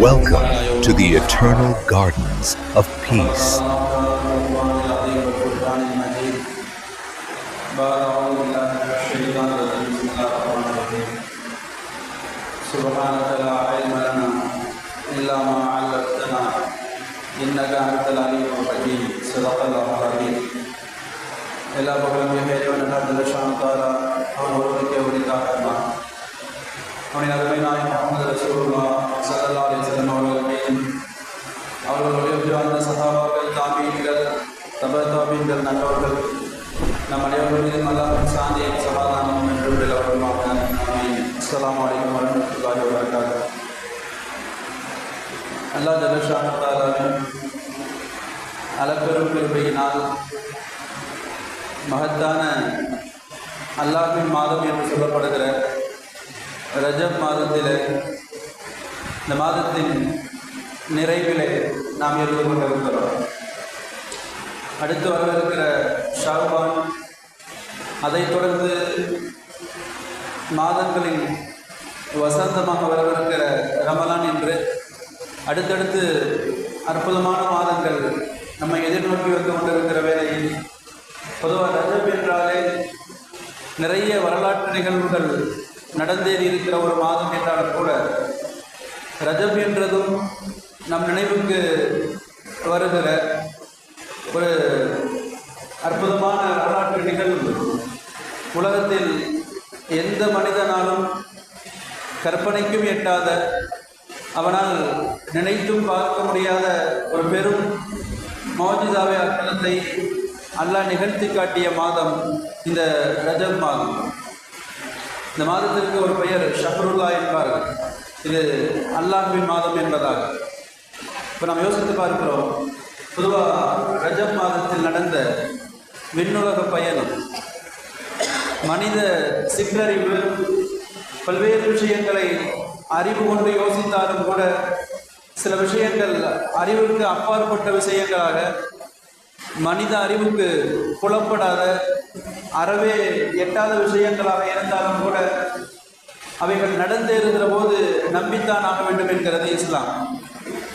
Welcome to the eternal gardens of peace. سبحانك لا علم لنا إلا ما علمتنا إنك أنت العليم الحكيم صدق الله العظيم. எல்லா புகழும் இறைவனுக்கு ஷாந்தாரா அவன் ஒருவருக்கே உரித்தாகத்தான். அவனின் அருமை நாயகம் முஹம்மது ரசூலுல்லாஹ் ஸல்லல்லாஹு அலைஹி வஸல்லம் அவர்கள் மீதும் அவர்களுடைய அந்த சஹாபாக்கள், தாபீன்கள், தபீன்கள் நல்லவர்கள் நம் அனைவர்கள் மீதும் அல்லாஹ்வின் சாந்தியும் சமாதானமும் என்று விளவரமாக. ஆமீன். அஸ்ஸலாமு அலைக்கும் வரஹ்மத்துல்லாஹி வபரகாத்துஹு. அல்லாஹ் ஜல்ல ஷானுஹு அளப்பெரும் கிருபையினால் மகத்தான அல்லாஹ்வின் மாதம் என்று சொல்லப்படுகிற ரஜப் மாதத்தில், இந்த மாதத்தின் நிறைவிலே நாம் இருந்து கொண்டிருக்கிறோம். அடுத்து வரவிருக்கிற ஷாபான், அதைத் தொடர்ந்து மாதங்களின் வசந்தமாக வரவிருக்கிற ரமலான் என்று அடுத்தடுத்து அற்புதமான மாதங்கள் நம்மை எதிர்நோக்கி வந்து கொண்டிருக்கிற வேளையில், பொதுவாக ரஜப் என்றாலே நிறைய வரலாற்று நிகழ்வுகள் நடந்தேறி இருக்கிற ஒரு மாதம் என்றாலும் கூட, ரஜப் என்றதும் நம் நினைவுக்கு வருகிற ஒரு அற்புதமான வரலாற்று நிகழ்வு, உலகத்தில் எந்த மனிதனாலும் கற்பனைக்கும் எட்டாத, அவனால் நினைத்தும் பார்க்க முடியாத ஒரு பெரும் மௌஜிசாவை அற்புதத்தை அல்லாஹ் நிகழ்த்தி காட்டிய மாதம் இந்த ரஜப் மாதம். இந்த மாதத்திற்கு ஒரு பெயர் ஷஹ்ருல்லா என்பார்கள். இது அல்லாஹ்வின் மாதம் என்பதாக. இப்போ நாம் யோசித்து பார்க்கிறோம், பொதுவாக ரஜப் மாதத்தில் நடந்த விண்ணுலக பயணம், மனித சிற்றறிவு பல்வேறு விஷயங்களை அறிவு கொண்டு யோசித்தாலும் கூட சில விஷயங்கள் அறிவுக்கு அப்பாற்பட்ட விஷயங்களாக, மனித அறிவுக்கு புலப்படாத, அறவே எட்டாத விஷயங்களாக இருந்தாலும் கூட அவைகள் நடந்தேறுகிற போது நம்பித்தான் ஆக வேண்டும் என்கிறது இஸ்லாம்.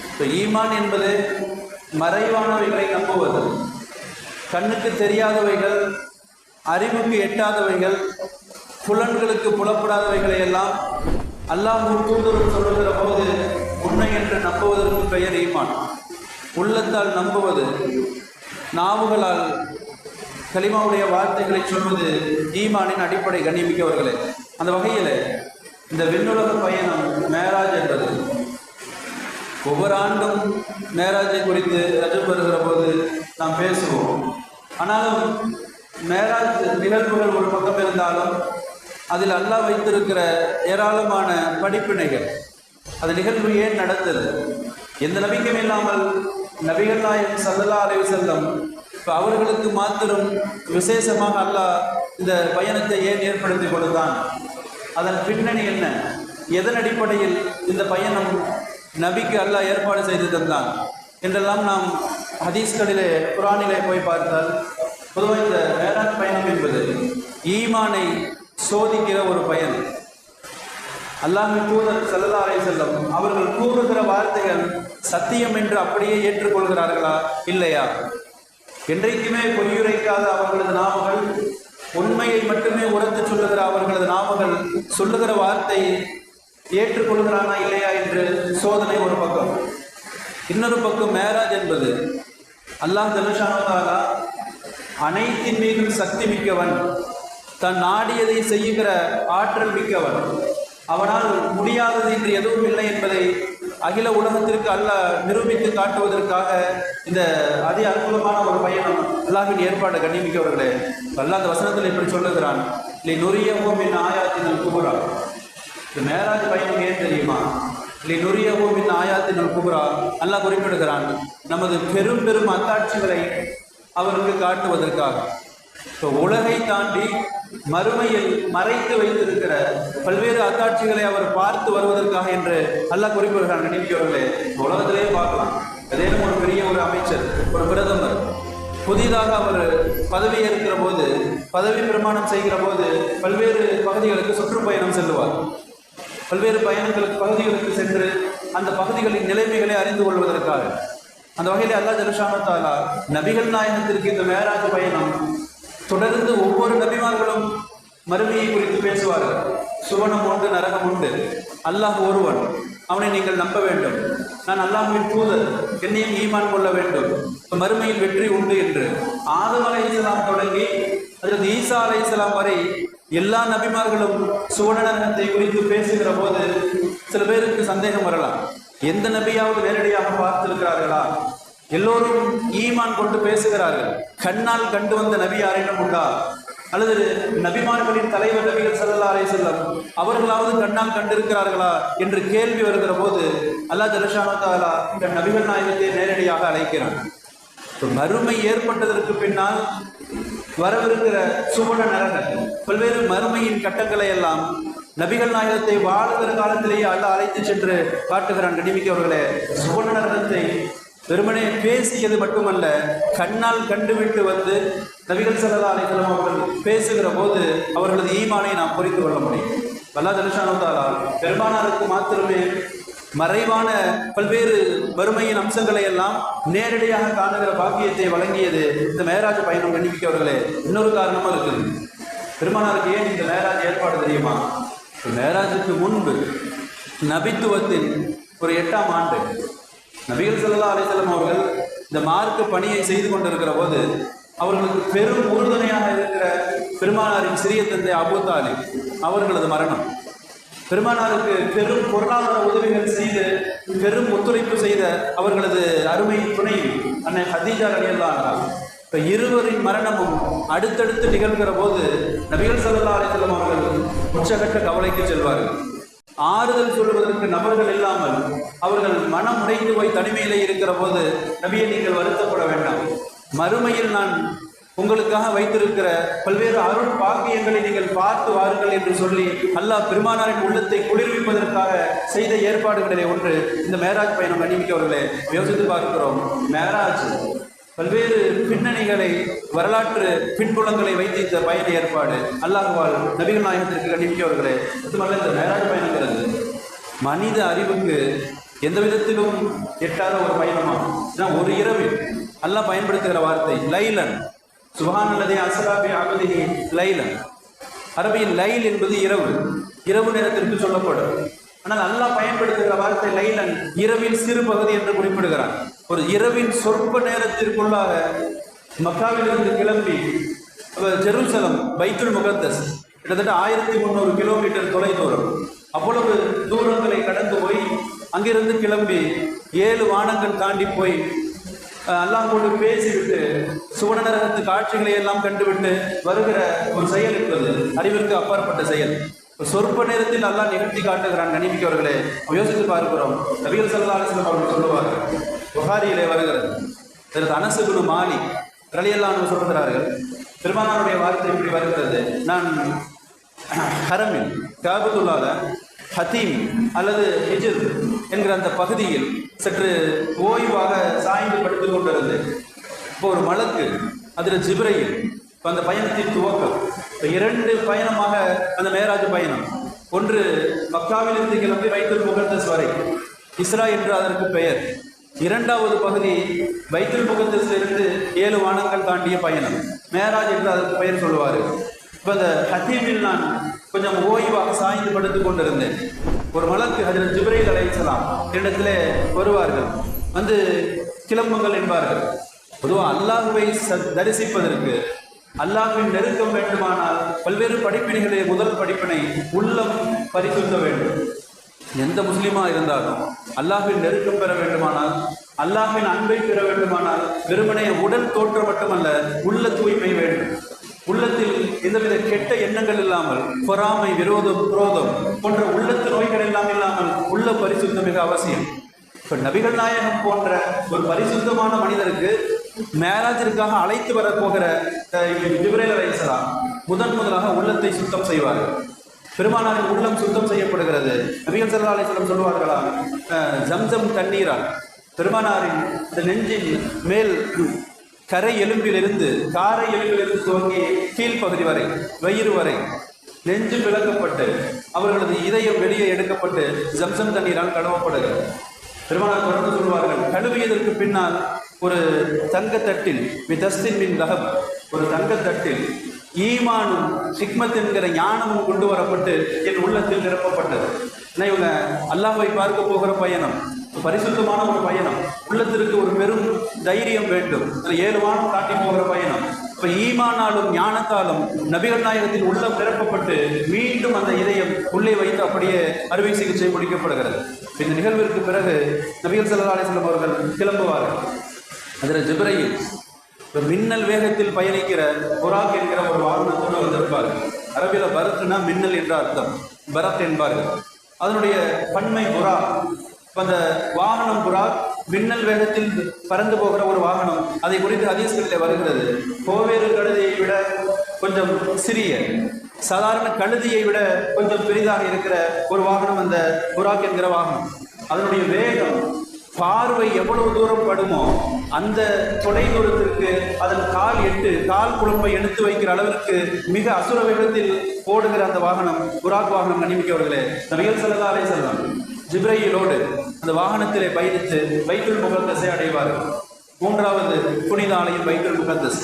இப்போ ஈமான் என்பது மறைவானவைகளை நம்புவது, கண்ணுக்கு தெரியாதவைகள், அறிவுக்கு எட்டாதவைகள், புலன்களுக்கு புலப்படாதவைகளை எல்லாம் அல்லாஹ்வின் தூதர் சொல்லுகிற போது உண்மை என்று நம்புவதற்கு பெயர் ஈமான். உள்ளத்தால் நம்புவது, நாவுகளால் கலிமாவுடைய வார்த்தைகளை சொல்வது ஈமானின் அடிப்படை. கண்ணியமிக்கவர்களே, அந்த வகையில் இந்த விண்ணுலக பயணம் மேராஜ் என்பது, ஒவ்வொரு ஆண்டும் மேராஜை குறித்து ரஜப் வருகிற போது நாம் பேசுவோம். ஆனாலும் மேராஜ் நிகழ்வுகள் ஒரு பக்கம் இருந்தாலும் அதில் அல்லாஹ் வைத்திருக்கிற ஏராளமான படிப்பினைகள், அது நிகழ்வு ஏன் நடந்தது, எந்த நம்பிக்கையும் இல்லாமல் நபிகள் நாயகம் ஸல்லல்லாஹு அலைஹி வஸல்லம் இப்போ அவர்களுக்கு மாத்திரம் விசேஷமாக அல்லாஹ் இந்த பயணத்தை ஏன் ஏற்படுத்தி கொடுத்தான், அதன் பின்னணி என்ன, எதன் அடிப்படையில் இந்த பயணம் நபிக்கு அல்லாஹ் ஏற்பாடு செய்து தந்தான் என்றெல்லாம் நாம் ஹதீஸ்களிலே, குர்ஆனிலே போய் பார்த்தால், பொதுவாக இந்த மேராஜ் பயணம் என்பது ஈமானை சோதிக்கிற ஒரு பயணம். அல்லாஹ்வின் தூதர் ஸல்லல்லாஹு அலைஹி வஸல்லம் அவர்கள் கூறுகிற வார்த்தைகள் சத்தியம் என்று அப்படியே ஏற்றுக்கொள்கிறார்களா இல்லையா? என்றைக்குமே பொய்யுரைக்காத அவர்களது நாமங்கள், உண்மையை மட்டுமே உரத்து சொல்லுகிற அவர்களது நாமங்கள் சொல்லுகிற வார்த்தை ஏற்றுக்கொள்கிறானா இல்லையா என்று சோதனை ஒரு பக்கம். இன்னொரு பக்கம் மேராஜ் என்பது அல்லாஹ் ஜல்ல ஷானஹு தஆலா அனைத்தின் மீதும் சக்தி மிக்கவன், தன் நாடியதை செய்கிற ஆற்றல் மிக்கவன், அவனால் முடியாதது என்று எதுவும் இல்லை என்பதை அகில உலகத்திற்கு அல்லாஹ் நிரூபித்து காட்டுவதற்காக இந்த அதி அற்புதமான ஒரு பயணம் அல்லாஹ்வின் ஏற்பாடு. கண்ணியமிக்கவர்களே, அல்லாஹ் அந்த வசனத்தில் இப்படி சொல்லுகிறான், லினுரியஹும் மின் ஆயாத்தினல் குப்ரா. இந்த மேராஜ் பயணம் ஏன் தெரியுமா? லினுரியஹும் மின் ஆயாத்தினல் குப்ரா. அல்லாஹ் குறிப்பிடுகிறான், நமது பெரும் பெரும் அத்தாட்சிகளை அவருக்கு காட்டுவதற்காக. இப்போ உலகை தாண்டி மறுமையில் மறைத்து வைத்திருக்கிற பல்வேறு அத்தாட்சிகளை அவர் பார்த்து வருவதற்காக என்று அல்லாஹ் குறிப்பிடுகிறார். நினைக்கிறவர்களே, உலகத்திலே பார்க்கலாம், ஏதேனும் ஒரு பெரிய ஒரு அமைச்சர், ஒரு பிரதமர் புதிதாக அவர் பதவியேற்கிற போது, பதவி பிரமாணம் செய்கிற போது பல்வேறு பகுதிகளுக்கு சுற்றுப்பயணம் செல்லுவார். பல்வேறு பகுதிகளுக்கு சென்று அந்த பகுதிகளின் நிலைமைகளை அறிந்து கொள்வதற்காக. அந்த வகையில் அல்லாஹ் ஜல்ஷானு தஆலா நபிகள் நாயகத்திற்கு இந்த மேராஜ் பயணம் தொடர்ந்து ஒவ்வொரு நபிமார்களும் மறுமையை குறித்து பேசுவார்கள். சுவனம் உண்டு, நரகம் உண்டு, அல்லாஹ் ஒருவன், அவனை நீங்கள் நம்ப வேண்டும், நான் அல்லாஹ்வின் தூதர், என்னையும் ஈமான் கொள்ள வேண்டும், மறுமையில் வெற்றி உண்டு என்று ஆதம் அலைஹிஸ்ஸலாம் தொடங்கி அதற்கு ஈசா அலைஹிஸ்ஸலாம் வரை எல்லா நபிமார்களும் சுவன நரகத்தை குறித்து பேசுகிற போது சில பேருக்கு சந்தேகம் வரலாம். எந்த நபியாவது நேரடியாக பார்த்திருக்கிறார்களா? எல்லோரும் ஈமான் கொண்டு பேசுகிறார்கள். கண்ணால் கண்டு வந்த நபி யாரேனும் உண்டா? அல்லது நபிமார்களின் தலைவர் நபிகள் ஸல்லல்லாஹு அலைஹி வஸல்லம் அவர்களாவது கண்ணால் கண்டிருக்கிறார்களா என்று கேள்வி வருகிற போது அல்லாஹ் ஜல்ஷானு தஆலா இந்த நபிகள் நாயகத்தை நேரடியாக அழைக்கிறான். மறுமை ஏற்பட்டதற்கு பின்னால் வரவிருக்கிற சுவன நரகம் பல்வேறு மறுமையின் கட்டங்களை எல்லாம் நபிகள் நாயகத்தை வாழுகிற காலத்திலேயே அல்லாஹ் அழைத்து சென்று காட்டுகிறான். கண்ணியமிக்கவர்களே, சுவன நரகத்தை வெறுமனே பேசியது மட்டுமல்ல, கண்ணால் கண்டுவிட்டு வந்து நபிகள் ஸல்லல்லாஹு அலைஹி வஸல்லம் அவர்கள் பேசுகிற போது அவர்களது ஈமானை நாம் புரிந்து கொள்ள முடியும். அல்லாஹ் ஜல்ஷானு தஆலா பெருமானாருக்கு மாத்திரமே மறைவான பல்வேறு வறுமையின் அம்சங்களை எல்லாம் நேரடியாக காணுகிற பாக்கியத்தை வழங்கியது இந்த மேராஜ் பயணம். கண்ணிமிக்கவர்களே, இன்னொரு காரணமும் இருக்குது. பெருமானாருக்கு ஏன் இந்த மேராஜ் ஏற்பாடு தெரியுமா? மேராஜுக்கு முன்பு நபித்துவத்தின் ஒரு 8ஆம் ஆண்டு நபிகள் ஸல்லல்லாஹு அலைஹி வஸல்லம் அவர்கள் இந்த மார்க்க பணியை செய்து கொண்டிருக்கிற போது அவர்களுக்கு பெரும் உறுதுணையாக இருக்கிற பெருமானாரின் சிறிய தந்தை அபூ தாலிப் அவர்களது மரணம். பெருமானாருக்கு பெரும் பொருளாதார உதவிகள் செய்து பெரும் ஒத்துழைப்பு செய்த அவர்களது அருமை துணை அன்னை ஹதீஜா ரலியல்லாஹு அன்ஹா, இப்போ இருவரின் மரணமும் அடுத்தடுத்து நிகழ்கிற போது நபிகள் ஸல்லல்லாஹு அலைஹி வஸல்லம் அவர்கள் உச்சகட்ட கவலைக்கு செல்வார்கள். ஆறுதல் சொல்வதற்கு நபர்கள் இல்லாமல் அவர்கள் மனம் உடைந்து போய் தனிமையிலே இருக்கிற போது, நபியை நீங்கள் வருத்தப்பட வேண்டாம், மறுமையில் நான் உங்களுக்காக வைத்திருக்கிற பல்வேறு அருள் பாக்கியங்களை நீங்கள் பார்த்து வாருங்கள் என்று சொல்லி அல்லாஹ் பெருமானாரின் உள்ளத்தை குளிர்விப்பதற்காக செய்த ஏற்பாடுகளிலே ஒன்று இந்த மேராஜ் பயணம். கண்ணிமிக்கவர்களே, யோசித்து பார்க்கிறோம், மேராஜ் பல்வேறு பின்னணிகளை, வரலாற்று பின்புலங்களை வைத்து இந்த பயண ஏற்பாடு அல்லாஹ்வால் நபிகள் நாயகத்திற்கு. கண்ணிமிக்கவர்களே, அதுமல்ல இந்த மேராஜ் பயணங்கிறது மனித அறிவுக்கு எந்த விதத்திலும் எட்டாத ஒரு பயணமாகும். ஒரு இரவில் அல்லாஹ் பயன்படுத்துகிற வார்த்தை லைலன், சுப்ஹானல்லதி அஸ்ரா பி அப்திஹி லைலன். அரபியில் லைல் என்பது இரவு, இரவு நேரத்திற்கு சொல்லப்படும். ஆனால் அல்லாஹ் பயன்படுத்துகிற வார்த்தை லைலன், இரவில் சிறு பகுதி என்று குறிப்பிடுகிறான். ஒரு இரவின் சொற்ப நேரத்திற்குள்ளாக மக்காவிலிருந்து கிளம்பி ஜெருசலம் பைத்துல் முகத்தஸ் கிட்டத்தட்ட 1300 கிலோமீட்டர் தொலை தூரம், அவ்வளவு தூரங்களை கடந்து போய் அங்கிருந்து கிளம்பி 7 வானங்கள் தாண்டி போய் அல்லாஹ்வோடு பேசிவிட்டு சுவன நரகத்து காட்சிகளை எல்லாம் கண்டுவிட்டு வருகிற ஒரு செயல் என்பது அறிவிற்கு அப்பாற்பட்ட செயல். சொற்ப நேரத்தில் அல்லாஹ் நிகழ்த்தி காட்டுகிறான். கண்ணிமிக்கவர்களே, யோசித்து பார்க்கிறோம். நபிகள் ஸல்லல்லாஹு அலைஹி வஸல்லம் அவர்கள் சொல்லுவார்கள், புகாரியிலே வருகிறது, அதற்கு அனஸ் இப்னு மாலிக் ரலியல்லாஹு அன்ஹு சொல்கிறார்கள், பெருமானாருடைய வார்த்தை இப்படி வருகிறது, நான் ஹரமில் காபத்துல்லாஹ் ஹதீம் அல்லது ஹிஜ்ர் என்கிற அந்த பகுதியில் சற்று ஓய்வாக சாய்ந்து படுத்துக் கொண்டிருந்து இப்போ ஒரு மலக்கு, அதில் ஜிப்ரையில், இப்போ அந்த பயணத்தின் துவக்கம். இப்போ 2 பயணமாக அந்த மேராஜ் பயணம். ஒன்று மக்காவிலிருந்து கிளம்பி பைத்துல் முகத்தஸ் வரை, இஸ்ரா என்று அதற்கு பெயர். 2வது பகுதி பைத்துல் முகத்தஸிலிருந்து 7 வானங்கள் தாண்டிய பயணம், மேராஜ் என்று அதற்கு பெயர் சொல்லுவார். இப்போ அந்த ஹதீமில் நான் கொஞ்சம் ஓய்வாக சாய்ந்து படுத்துக் கொண்டிருந்தேன். ஒரு மலக்கு ஹஜ்ரத் ஜிப்ரைல் அலைஹிஸ்ஸலாம் இடத்திலே வருவார்கள், வந்து கிளம்புங்கள் என்பார்கள். பொதுவாக அல்லாஹ்வை தரிசிப்பதற்கு, அல்லாஹ்வின் நெருக்கம் வேண்டுமானால் பல்வேறு படிப்பினைகளே முதல் படிப்பினை உள்ளம் பரிசுத்த வேண்டும். எந்த முஸ்லீமா இருந்தாலும் அல்லாஹ்வின் நெருக்கம் பெற வேண்டுமானால், அல்லாஹ்வின் அன்பை பெற வேண்டுமானால் வெறுமனே உடல் தோற்றம் மட்டுமல்ல, உள்ள தூய்மை வேண்டும். உள்ளத்தில் எந்தவித கெட்ட எண்ணங்கள் இல்லாமல், பொறாமை, விரோதம், குரோதம் போன்ற உள்ளத்து நோய்கள் எல்லாம் இல்லாமல் உள்ள பரிசுத்தம் மிக அவசியம். இப்போ நபிகள் நாயகம் போன்ற ஒரு பரிசுத்தமான மனிதருக்கு மேராஜிற்காக அழைத்து வரப்போகிற ஜிப்ரைல் அலைஹிஸ்ஸலாம் முதலாக உள்ளத்தை சுத்தம் செய்வார்கள். பெருமானாரின் உள்ளம் சுத்தம் செய்யப்படுகிறது. நபிகள் ஸல்லல்லாஹு அலைஹி வஸல்லம் சொல்வார்களா, ஜம்சம் தண்ணீரால் பெருமானாரின் இந்த நெஞ்சின் மேல் கரை எலும்பிலிருந்து, காரை எலும்பிலிருந்து துவங்கி கீழ்ப்பகுதி வரை, வயிறு வரை நெஞ்சு பிளக்கப்பட்டு அவர்களது இதயம் வெளியே எடுக்கப்பட்டு ஜம்சம் தண்ணீரால் கழுவப்படுகிறது. பெருமானார் தொடர்ந்து சொல்வார்கள், கழுவியதற்கு பின்னால் ஒரு தங்கத்தட்டில் விதஸ்தின் மின் தஹப், ஒரு தங்கத்தட்டில் ஈமானும் ஹிக்மத் என்கிற ஞானமும் கொண்டு வரப்பட்டு என் உள்ளத்தில் நிரப்பப்பட்டது. இவங்க அல்லாஹ்வை பார்க்க போகிற பயணம், பரிசுத்தமான ஒரு பயணம், உள்ளத்திற்கு ஒரு பெரும் தைரியம் வேண்டும். 7 வானம் தாண்டி போகிற பயணம். இப்ப ஈமானாலும் ஞானத்தாலும் நபிகள் நாயகத்தின் உள்ளம் நிரப்பப்பட்டு மீண்டும் அந்த இதயம் உள்ளே வைத்து அப்படியே அறுவை சிகிச்சை முடிக்கப்படுகிறது. இந்த நிகழ்விற்கு பிறகு நபிகள் ஸல்லல்லாஹு அலைஹி வஸல்லம் அவர்கள் கிளம்புவார்கள். அதில் ஜிப்ரீல் மின்னல் வேகத்தில் பயணிக்கிற புராக் என்கிற ஒரு வாகனத்தோடு வந்திருப்பார்கள். அரபில பரத்னா மின்னல் என்ற அர்த்தம், பரத் என்பார்கள். அதனுடைய பன்மை புராக். அந்த வாகனம் புராக், மின்னல் வேகத்தில் பறந்து போகிற ஒரு வாகனம். அதை குறித்து ஹதீஸ்களில் வருகிறது, கோவேறு கழுதையை விட கொஞ்சம் சிறிய, சாதாரண கழுதியை விட கொஞ்சம் பெரிதாக இருக்கிற ஒரு வாகனம் அந்த புராக் என்கிற வாகனம். அதனுடைய வேகம், பார்வை எவ்வளவு தூரம் படுமோ அந்த தொலை தூரத்திற்கு அதன் கால் குழம்பை எடுத்து வைக்கிற அளவிற்கு மிக அசுர வேகத்தில் ஓடுகிற அந்த வாகனம் புராக் வாகனம். கனிமிக்கவர்களே, நபிகள் ஸல்லல்லாஹு அலைஹி வஸல்லம் ஜிப்ரீலோடு அந்த வாகனத்திலே பயணித்து பைத்துல் முகத்தஸை அடைவார்கள். 3வது புனித ஆலயம் பைத்துல் முகத்தஸ்.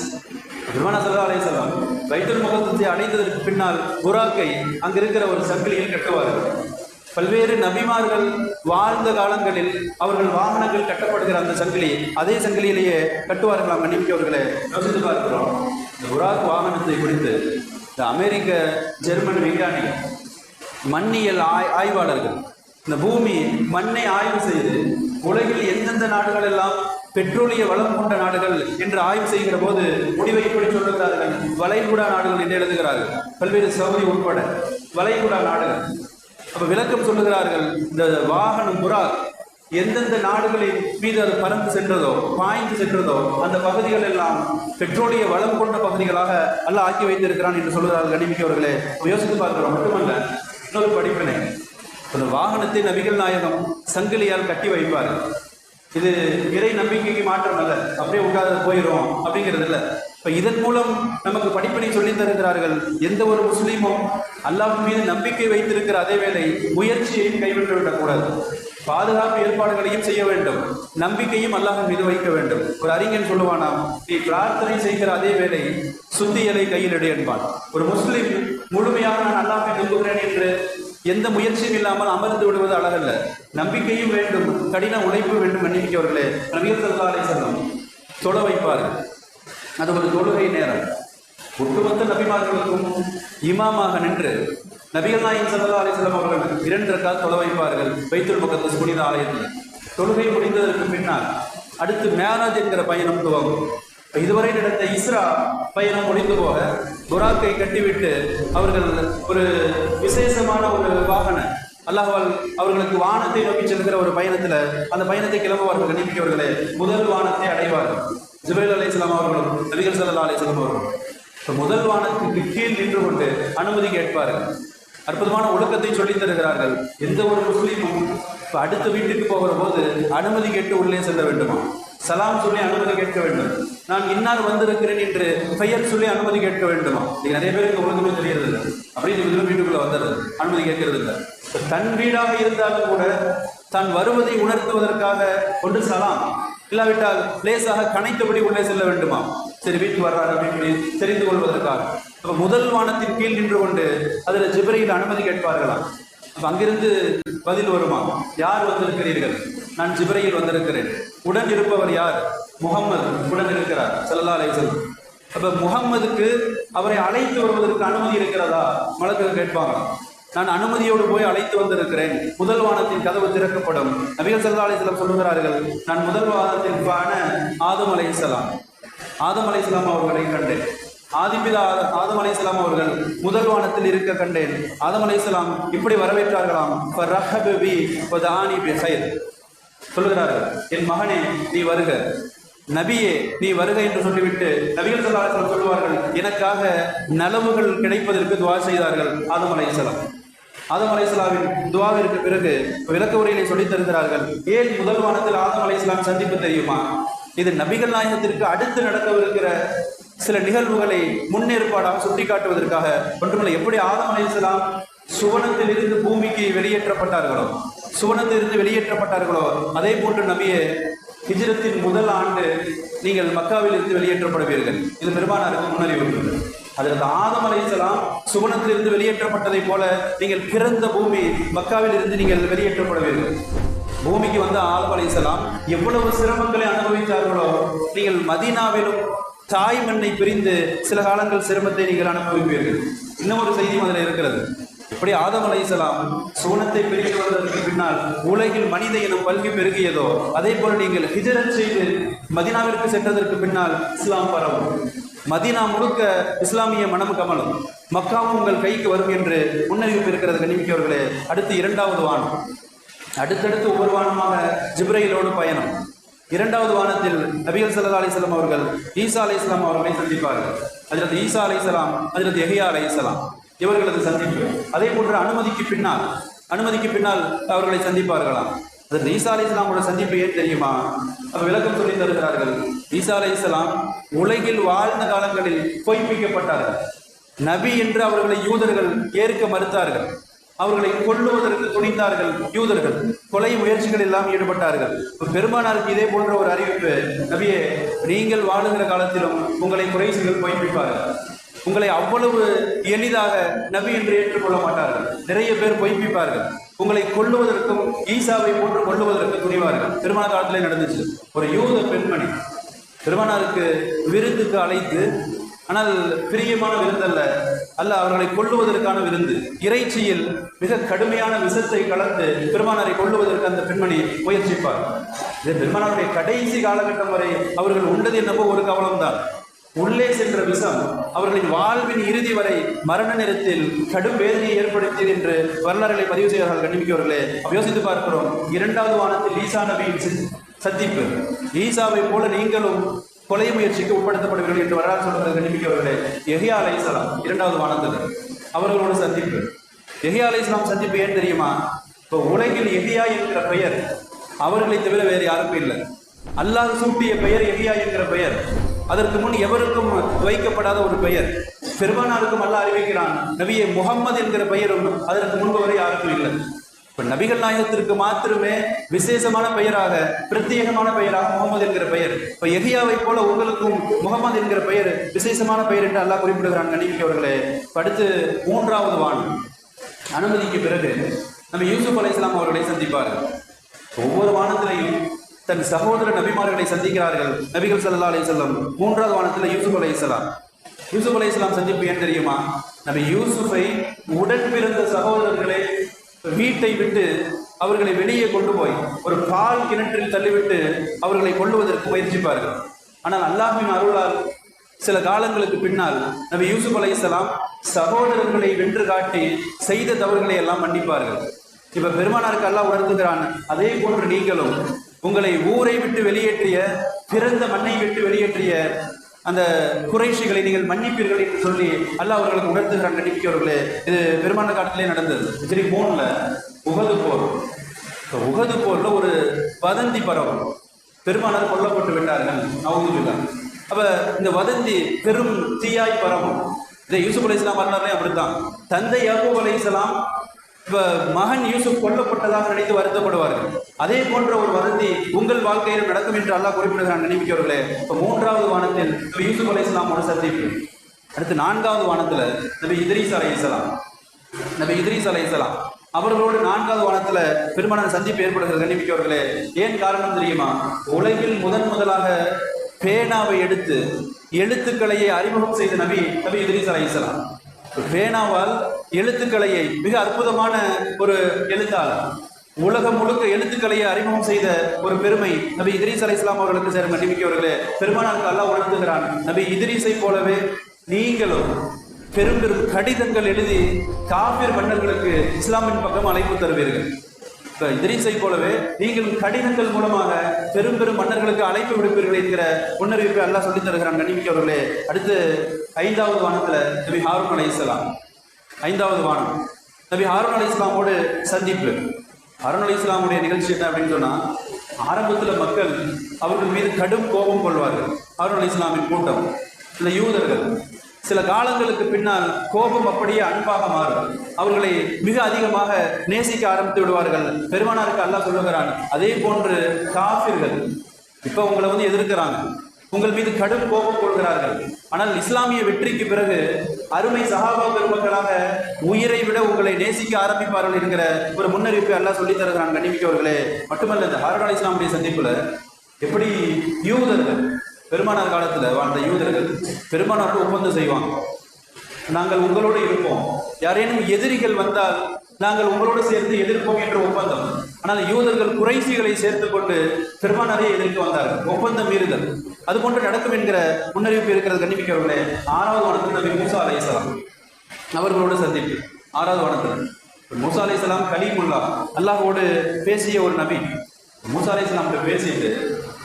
பெருமானார் ஸல்லல்லாஹு அலைஹி வஸல்லம் பைத்துல் முகத்தஸை அடைந்ததற்கு பின்னால் புராக்கை அங்கிருக்கிற ஒரு சங்கிலியில் கட்டுவார்கள். பல்வேறு நபிமார்கள் வாழ்ந்த காலங்களில் அவர்கள் வாகனங்கள் கட்டப்படுகிற அந்த சங்கிலி, அதே சங்கிலியிலேயே கட்டுவார்களாம். கண்ணிமிக்கவர்களே, யோசித்து பார்க்கிறோம். இந்த புராக் வாகனத்தை குறித்து இந்த அமெரிக்க ஜெர்மன் விஞ்ஞானிகள், மண்ணியல் ஆய்வாளர்கள் இந்த பூமி மண்ணை ஆய்வு செய்து உலகில் எந்தெந்த நாடுகள் எல்லாம் பெட்ரோலிய வளம் கொண்ட நாடுகள் என்று ஆய்வு செய்கிற போது முடிவை இப்படி சொல்லுகிறார்கள், வளைகுடா நாடுகள் என்று எழுதுகிறார்கள். பல்வேறு சவுதி உட்பட வளைகுடா நாடுகள். அப்ப விளக்கம் சொல்லுகிறார்கள், இந்த வாகனம் புராக் எந்தெந்த நாடுகளின் மீது அது பறந்து சென்றதோ, பாய்ந்து சென்றதோ, அந்த பகுதிகள் எல்லாம் பெட்ரோலிய வளம் கொண்ட பகுதிகளாக அல்லாஹ் ஆக்கி வைத்திருக்கிறான் என்று சொல்லுகிறார்கள். கண்ணிமிக்கவர்களே, யோசித்து பார்க்கிறோம். மட்டுமல்ல, இன்னொரு படிப்பினை, அந்த வாகனத்தை நபிகள் நாயகம் சங்கிலியால் கட்டி வைப்பார்கள். இது இறை நம்பிக்கைக்கு மாற்றம் அல்ல, அப்படியே உட்கார்ந்து போயிடும் அப்படிங்கிறது இல்லை. இப்போ இதன் மூலம் நமக்கு படிப்பினை சொல்லி தருகிறார்கள். எந்த ஒரு முஸ்லீமும் அல்லாஹ் மீது நம்பிக்கை வைத்திருக்கிற அதே வேளை முயற்சியையும் கைவிட்டு விடக்கூடாது. பாதுகாப்பு ஏற்பாடுகளையும் செய்ய வேண்டும், நம்பிக்கையும் அல்லாஹ் மீது வைக்க வேண்டும். ஒரு அறிஞன் சொல்லுவானாம், நீ பிரார்த்தனை செய்கிற அதே வேளை சுத்தியலை கையில் எடு என்பான். ஒரு முஸ்லீம் முழுமையாக நான் அல்லாஹ்வை நம்புகிறேன் என்று எந்த முயற்சியும் இல்லாமல் அமர்ந்து விடுவது அழகல்ல. நம்பிக்கையும் வேண்டும், கடின உழைப்பு வேண்டும். எண்ணிக்கையவர்களே, நபிகள் ஸல்லல்லாஹு அலைஹி வஸல்லம் தொழ வைப்பார்கள். அது ஒரு தொழுகை நேரம். ஒட்டுமொத்த நபிமார்களுக்கும் இமாமாக நின்று நபிகள் நாயகம் ஸல்லல்லாஹு அலைஹி வஸல்லம் அவர்கள் 2 ரக்காத் தொழ வைப்பார்கள் பைத்துல் முகத்தஸ் புனித ஆலயத்தில். தொழுகை முடிந்ததற்கு பின்னால் அடுத்து மேராஜ் என்கிற பயணம் துவங்கும். இதுவரை நடந்த இஸ்ரா பயணம் முடிந்து போக புராக்கை கட்டிவிட்டு அவர்கள் ஒரு விசேஷமான ஒரு வாகன அல்லாஹ்வால் அவர்களுக்கு வானத்தை நோக்கி செல்கிற ஒரு பயணத்தில் அந்த பயணத்தை கிளம்புவார்கள். கண்ணிமிக்கவர்களே, முதல் வானத்தை அடைவார்கள். ஜிப்ரீல் அலைஹிஸ்ஸலாம் அவர்களும் நபிகள் ஸல்லல்லாஹு அலைஹி வஸல்லம் அவர்களும் முதல் வானத்துக்கு கீழ் நின்று கொண்டு அனுமதி கேட்பார்கள். அற்புதமான ஒழுக்கத்தை சொல்லித் தருகிறார்கள். எந்த ஒரு முஸ்லீமும் இப்போ அடுத்த வீட்டுக்கு போகிற போது அனுமதி கேட்டு உள்ளே செல்ல வேண்டுமா? சலாம் சொல்லி அனுமதி கேட்க வேண்டும். நான் இன்னார் வந்திருக்கிறேன் என்று பெயர் சொல்லி அனுமதி கேட்க வேண்டுமா? நிறைய பேருக்கு ஒழுங்குமே தெரியறது இல்லை. அப்படின்னு வீட்டுக்குள்ள வந்துடுறது, அனுமதி கேட்கறது இல்லை. தன் வீடாக இருந்தாலும் கூட தான் வருவதை உணர்த்துவதற்காக ஒன்று சலாம், இல்லாவிட்டால் லேசாக கணைத்தபடி உள்ளே செல்ல வேண்டுமா? சரி, வீட்டுக்கு வர்றாரு அப்படின்னு தெரிந்து கொள்வதற்காக. அப்ப முதல் வானத்தின் கீழ் நின்று கொண்டு அதில் ஜிப்ரீல் அனுமதி கேட்பார்களா? அப்ப அங்கிருந்து பதில் வருமா? யார் வந்திருக்கிறீர்கள்? நான் ஜிப்ரீல் வந்திருக்கிறேன். உடன் இருப்பவர் யார்? முகம்மது உடன் இருக்கிறார் ஸல்லல்லாஹு அலைஹி வஸல்லம். அப்ப முகம்மதுக்கு அவரை அழைத்து வருவதற்கு அனுமதி இருக்கிறதா? மலக்குகள் கேட்பாங்க. நான் அனுமதியோடு போய் அழைத்து வந்திருக்கிறேன். முதல் வானத்தின் கதவு திறக்கப்படும். நபிகள் ஸல்லல்லாஹு அலைஹி வஸல்லம் சொல்லுகிறார்கள், நான் முதல் வானத்தின் ஆதம் அலைஹிஸ்ஸலாம் அவர்களை கண்டேன். ஆதிபிதா ஆதம் அலைஹிஸ்ஸலாம் அவர்கள் முதல் வானத்தில் இருக்க கண்டேன். ஆதம் அலைஹிஸ்ஸலாம் இப்படி வரவேற்றார்களாம், சொல்லுகிறார்கள், என் மகனே நீ வருக, நபியே நீ வருக என்று சொல்லிவிட்டு நபிகள் ஸல்லல்லாஹு அலைஹி வஸல்லம் சொல்லுவார்கள், எனக்காக நலவுகள் கிடைப்பதற்கு துஆ செய்தார்கள் ஆதம் அலைஹிஸ்ஸலாம். ஆதம் அலைஹிஸ்ஸலாமின் துஆவிற்கு பிறகு விளக்க உரையிலே சொல்லித் தருகிறார்கள். ஏன் முதல் வானத்தில் ஆதம் அலைஹிஸ்ஸலாம் சந்திப்பு தெரியுமா? இது நபிகள் நாயகத்திற்கு அடுத்து நடக்கவிருக்கிற சில நிகழ்வுகளை முன்னேற்பாடாக சுட்டிக்காட்டுவதற்காக. ஒன்றுமில்லை, எப்படி ஆதம் அலைஹிஸ்ஸலாம் சுவனத்தில் இருந்து பூமிக்கு வெளியேற்றப்பட்டார்களோ அதே போன்று நபியே ஹிஜ்ரத்தின் முதல் ஆண்டு நீங்கள் மக்காவில் இருந்து வெளியேற்றப்படுவீர்கள். இது பெருமானாருக்கு முன்னறிவிப்பு. அதற்கு ஆதம் அலைஹிஸ்ஸலாம் சுவனத்தில் இருந்து வெளியேற்றப்பட்டதை போல நீங்கள் பிறந்த பூமி மக்காவில் இருந்து நீங்கள் வெளியேற்றப்படுவீர்கள். பூமிக்கு வந்த ஆதம் அலைஹிஸ்ஸலாம் எவ்வளவு சிரமங்களை அனுபவித்தார்களோ நீங்கள் மதீனாவிலும் தாய் மண்ணை பிரிந்து சில காலங்கள் சிரமத்தை நீங்கள் அனுபவிப்பீர்கள். இன்னும் ஒரு செய்தி அதில் இருக்கிறது. இப்படி ஆதம் அலைஹிஸ்ஸலாம் சுவனத்தை பிரித்து வருவதற்கு பின்னால் உலகில் மனித இனம் பல்கி பெருகியதோ அதே போல நீங்கள் ஹிஜ்ரத் செய்து மதீனாவிற்கு சென்றதற்கு பின்னால் இஸ்லாம் பரவும். மதீனா முழுக்க இஸ்லாமிய மனம் கமலும். மக்காவும் உங்கள் கைக்கு வரும் என்று முன்னறிவிப்பு இருக்கிறது. கண்ணிமிக்கவர்களே, அடுத்து இரண்டாவது வானம். அடுத்தடுத்து ஒவ்வொரு வானமாக ஜிப்ரையிலோடு பயணம். இரண்டாவது வானத்தில் நபிகள் ஸல்லல்லாஹு அலைஹி வஸல்லம் அவர்கள் ஈசா அலைஹிஸ்ஸலாம் அவர்களை சந்திப்பார்கள். ஹஜ்ரத் ஈசா அலைஹிஸ்ஸலாம், ஹஜ்ரத் யஹ்யா அலைஹிஸ்ஸலாம் இவர்களது சந்திப்பு. அதே போன்று அனுமதிக்கு பின்னால் அவர்களை சந்திப்பார்களாம். ஹஜ்ரத் ஈசா அலைஹிஸ்ஸலாமோட சந்திப்பு ஏன் தெரியுமா? அப்ப விளக்கம் சொல்லி தருகிறார்கள். ஈசா அலைஹிஸ்ஸலாம் உலகில் வாழ்ந்த காலங்களில் பொய்ப்பிக்கப்பட்டார்கள். நபி என்று அவர்களை யூதர்கள் ஏற்க மறுத்தார்கள். அவர்களை கொல்லுவதற்கு துணிந்தார்கள். யூதர்கள் கொலை முயற்சிகள் எல்லாம் ஈடுபட்டார்கள். பெருமானாருக்கு இதே போன்ற ஒரு அறிவிப்பு, நபியே நீங்கள் வாழுகிற காலத்திலும் உங்களை குறைசிகள் பொய்ப்பிப்பார்கள். உங்களை அவ்வளவு எளிதாக நபி என்று ஏற்றுக்கொள்ள மாட்டார்கள். நிறைய பேர் பொய்ப்பிப்பார்கள். உங்களை கொல்லுவதற்கும் ஈசாவை போன்று கொல்லுவதற்கு துணிவார்கள். பெருமானார் காலத்திலே நடந்துச்சு. ஒரு யூத பெண்மணி பெருமானாருக்கு விருந்துக்கு அழைத்து, ஆனால் பிரியமான விருந்தல்ல, அவர்களை கொல்லுவதற்கான விருந்து. இறைச்சியில் மிக கடுமையான விஷத்தை கலந்து பெருமானாரை கொல்லுவதற்கு அந்த பெண்மணி முயற்சிப்பார். இது பெருமானாருடைய கடைசி காலகட்டம் வரை அவர்கள் உண்டது என்னவோ ஒரு கவனம்தான். உள்ளே சென்ற விஷம் அவர்களின் வாழ்வின் இறுதி வரை மரண நேரத்தில் கடும் வேதனையை ஏற்படுத்தியது என்று வரலாறுகளை பதிவு செய்கிறார்கள். கண்ணிமிக்கவர்களே, யோசித்து பார்க்கிறோம். இரண்டாவது வானத்தில் ஈசா நபியின் சந்திப்பு. ஈசாவை போல நீங்களும் கொலை முயற்சிக்கு உட்படுத்தப்படுவீர்கள் என்று வரலாறு சொல்கிறது. கண்ணிமிக்கவர்களே, யஹ்யா அலைஹிஸ்ஸலாம் இரண்டாவது வானத்தில் அவர்களோடு சந்திப்பு. யஹ்யா அலைஹிஸ்ஸலாம் சந்திப்பு ஏன் தெரியுமா? இப்போ உலகில் யஹ்யா என்கிற பெயர் அவர்களை தவிர வேறு யாருக்கும் இல்லை. அல்லாஹ் சூட்டிய பெயர் யஹ்யா என்கிற பெயர். அதற்கு முன் எவருக்கும் வைக்கப்படாத ஒரு பெயர். பெருமானாருக்கும் அல்லாஹ் அறிவிக்கிறான், நபியே முஹம்மது என்கிற பெயரும் அதற்கு முன்பு வரை யாருக்கும் இல்லை. இப்ப நபிகள் நாயகத்திற்கு மாத்திரமே விசேஷமான பெயராக, பிரத்யேகமான பெயராக முகமது என்கிற பெயர். இப்ப யஹ்யாவை போல உங்களுக்கும் முகமது என்கிற பெயர் விசேஷமான பெயர் என்று அல்லாஹ் குறிப்பிடுகிறான். கண்ணிமிக்கவர்களே, அடுத்து மூன்றாவது வானம். அனுமதிக்கு பிறகு நம்ம யூசுப் அலைஹிஸ்ஸலாம் அவர்களை சந்திப்பார்கள். ஒவ்வொரு வானத்திலையும் தன் சகோதர நபிமார்களை சந்திக்கிறார்கள் நபிகள் ஸல்லல்லாஹு அலைஹி வஸல்லம். மூன்றாவது வானத்தில் யூசுப் அலைஹிஸ்ஸலாம் சந்திப்பு ஏன் தெரியுமா? நபி யூசுஃபை உடன் பிறந்த சகோதரர்களை வீட்டை விட்டு அவர்களை வெளியே கொண்டு போய் ஒரு பால் கிணற்றில் தள்ளிவிட்டு அவர்களை கொல்லுவதற்கு முயற்சிப்பார்கள். ஆனால் அல்லாஹ்வின் அருளால் சில காலங்களுக்கு பின்னால் நபி யூசுப் அலைஹிஸ்ஸலாம் சகோதரர்களை வென்று காட்டி செய்த தவறுகளை எல்லாம் மன்னிப்பார்கள். இப்ப பெருமானாருக்கு அல்லாஹ் உணர்த்துகிறான், அதே போன்று நீங்களும் உங்களை ஊரை விட்டு வெளியேற்றிய, பிறந்த மண்ணை விட்டு வெளியேற்றிய அந்த குறைஷிகளை நீங்கள் மன்னிப்பீர்கள் என்று சொல்லி அல்லாஹ் அவர்களுக்கு உணர்த்துகிறான். நடிக்கிறவர்களே, இது பெருமானார் காலத்திலே நடந்தது. ஹிஜ்ரி 3ல உஹது போர்ல ஒரு வதந்தி பரவும். பெருமானார் கொல்லப்பட்டு விட்டார்கள். நவுதுபில்லாஹ். அப்ப இந்த வதந்தி பெரும் தீயாய் பரவும். இதை யூசுப் அலைஹிஸ்ஸலாம் வரலாறுலையும் அப்படித்தான். தந்தை யாக்கூப் அலைஹிஸ்ஸலாம் இப்ப மகன் யூசுப் கொல்லப்பட்டதாக நினைத்து வருத்தப்படுவார்கள். அதே போன்ற ஒரு வதந்தி உங்கள் வாழ்க்கையில் நடக்கும் என்று அல்லாஹ் குறிப்பிடுகிறான். நினைக்கிறவர்களே, இப்ப மூன்றாவது வானத்தில் யூசுப் அலைஹிஸ்ஸலாமோட சந்திப்பு. அடுத்து நான்காவது வானத்துல நபி இத்ரீஸ் அலைஹிஸ்ஸலாம் அவர்களோடு நான்காவது வானத்துல பெரும்பாலான சந்திப்பு ஏற்படுகிறது. கண்ணிமிக்கவர்களே, ஏன் காரணம் தெரியுமா? உலகில் முதலாக பேனாவை எடுத்து எழுத்துக்களையை அறிமுகம் செய்த நபி இத்ரீஸ் அலைஹிஸ்ஸலாம். பேனாவால் எழுத்துக்களையை, மிக அற்புதமான ஒரு எழுத்தாளர், உலகம் முழுக்க எழுத்துக்களையை அறிமுகம் செய்த ஒரு பெருமை நபி இத்ரீஸ் அலைஹிஸ்ஸலாம் அவர்களுக்கு சேரும். கண்ணிமிக்கவர்களே, பெருமானாருக்கு அல்லாஹ் உணர்த்துகிறான், நபி இத்ரீஸை போலவே நீங்களும் பெரும் பெரும் கடிதங்கள் எழுதி காஃபிர் மன்னர்களுக்கு இஸ்லாமின் பக்கம் அழைப்பு தருவீர்கள். இப்போ இத்ரீஸை போலவே நீங்களும் கடிதங்கள் மூலமாக பெரும் பெரும் மன்னர்களுக்கு அழைப்பு விடுப்பீர்கள் என்கிற முன்னறிவிப்பை அல்லாஹ் சொல்லித் தருகிறான். கண்ணிமிக்கவர்களே, அடுத்து ஐந்தாவது வானத்தில் நபி ஹாரூன் அலைஹிஸ்ஸலாம். ஐந்தாவது வானம் நபி ஹாரூன் அலைஹிஸ்ஸலாமோடு சந்திப்பு. ஹாரூன் அலைஹிஸ்ஸலாமுடைய நிகழ்ச்சி என்ன அப்படின்னு சொன்னால், ஆரம்பத்தில் மக்கள் அவர்கள் மீது கடும் கோபம் கொள்வார்கள். ஹாரூன் அலைஹிஸ்ஸலாமின் கூட்டம் இந்த யூதர்கள் சில காலங்களுக்கு பின்னால் கோபம் அப்படியே அன்பாக மாறும். அவர்களை மிக அதிகமாக நேசிக்க ஆரம்பித்து விடுவார்கள். பெருமானாருக்கு அல்லாஹ் சொல்லுகிறான், அதே போன்று காஃபிர்கள் இப்ப உங்களை வந்து எதிர்க்கிறாங்க, உங்கள் மீது கடும் கோபம் கொள்கிறார்கள். ஆனால் இஸ்லாமிய வெற்றிக்கு பிறகு அருமை சஹாபா பெருமக்களாக உயிரை விட உங்களை நேசிக்க ஆரம்பிப்பார்கள் என்கிற ஒரு முன்னறிவிப்பை அல்லாஹ் சொல்லி தருகிறான். கண்ணிமிக்கவர்களே, மட்டுமல்ல இந்த ஹாரூன் அலைஹிஸ்ஸலாமுடைய சந்திப்புல எப்படி யூதர்கள் பெருமானார் காலத்துல வாழ்ந்த யூதர்கள் பெருமானாரோடு ஒப்பந்தம் செய்வாங்க, நாங்கள் உங்களோடு இருப்போம், யாரேனும் எதிரிகள் வந்தால் நாங்கள் உங்களோடு சேர்ந்து எதிர்ப்போம் என்ற ஒப்பந்தம். ஆனால் யூதர்கள் குறைசிகளை சேர்த்து கொண்டு பெருமானாரை எதிர்த்து வந்தார்கள், ஒப்பந்தம் மீறுதல். அது போன்று நடக்கும் என்கிற முன்னறிவிப்பு இருக்கிறது. கண்ணிமிக்கவர்களே, 6வது வானத்தில் நபி மூசா அலைஹிஸ்ஸலாம் அவர்களோடு சந்திப்பு. 6வது வானத்தில் மூசா அலைஹிஸ்ஸலாம் கலீமுல்லா, அல்லாஹ்வோடு பேசிய ஒரு நபி. மூசா அலைஹிஸ்ஸலாம் பேசிட்டு